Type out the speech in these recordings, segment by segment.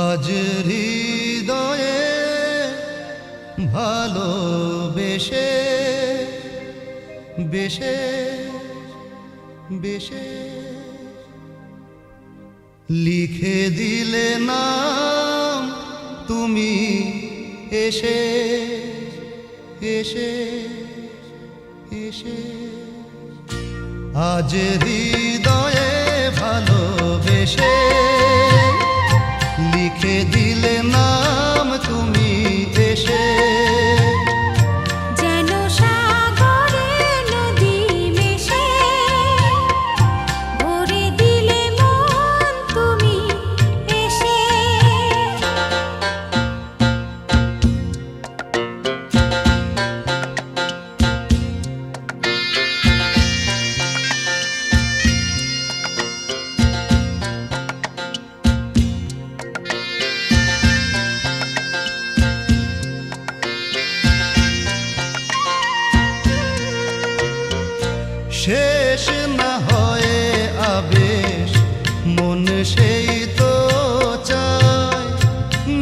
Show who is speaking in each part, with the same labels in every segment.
Speaker 1: আজ হৃদয়ে ভালোবেসে বেশে বেশে লিখে দিলে নাম তুমি এসে এসে এসে আজ হৃদয়ে ভালোবেসে লিখে দিলে নাম তুমি এসে
Speaker 2: যেন সাগরে নদী মেশে ভরে দিলে মন তুমি এসে
Speaker 1: শেষ না হয়ে আবেশ মন সেই তো চায়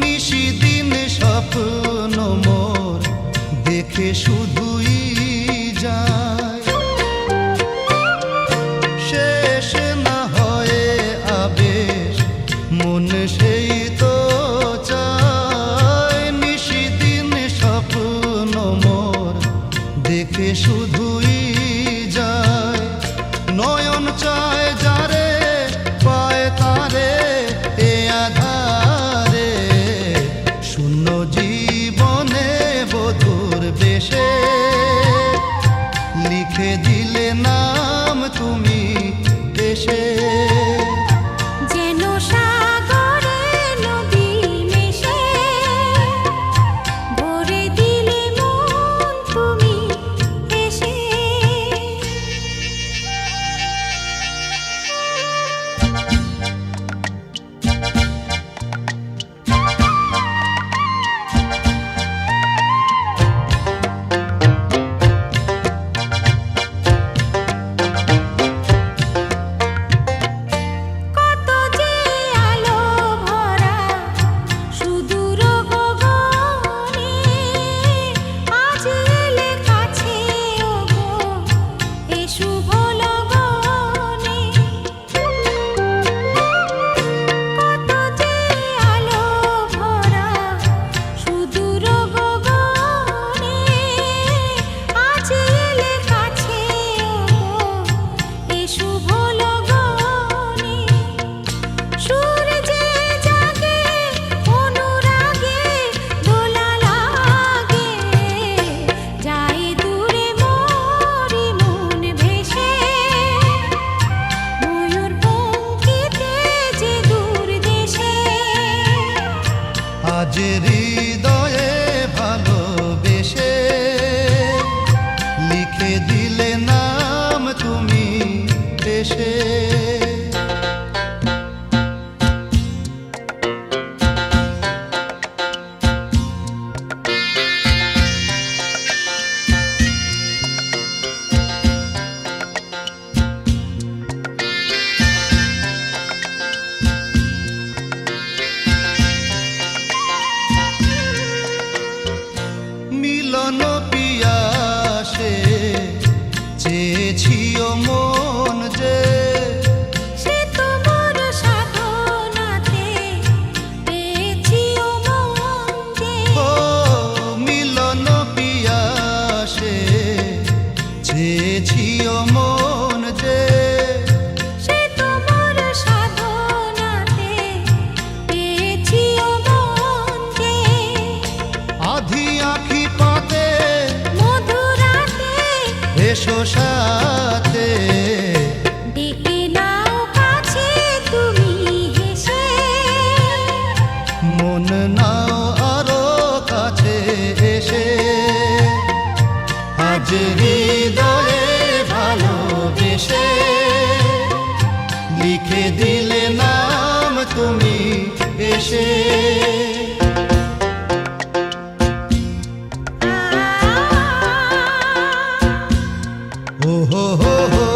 Speaker 1: নিশিদিন স্বপ্ন মোর দেখে শুধুই যায় শেষ না হয়ে আবেশ মন সেই তো চায় নিশিদিন স্বপ্ন মোর দেখে শুধুই নয়ন চায় যারে পায় তারে এ আধারে শূন্য জীবনে বধুর বেশে লিখে দিলে নাম তুমি এসে
Speaker 2: যেন সাগরে নদী মেশে ভরে দিলে মন তুমি এসে
Speaker 1: আজ হৃদয়ে ভালোবেসে লিখে দিলে নাম তুমি এসে মিলন পিয়াসে চেয়েছিও মন যে
Speaker 2: সে তোমার সাধনাতে পেয়েছিও মন যে
Speaker 1: ও মিলন পিয়াসে চেয়েছিও মন যে
Speaker 2: সে তোমার সাধনাতে পেয়েছিও মন যে
Speaker 1: আধি আঁখি পাতে
Speaker 2: মধুরাতে
Speaker 1: এসো সাথে
Speaker 2: ডেকে নাও কাছে তুমি হেসে
Speaker 1: মন নাও আরো কাছে এসে হৃদয়ে ভালোবেসে লিখে দিলে নাম তুমি এসে। ও হো হো হো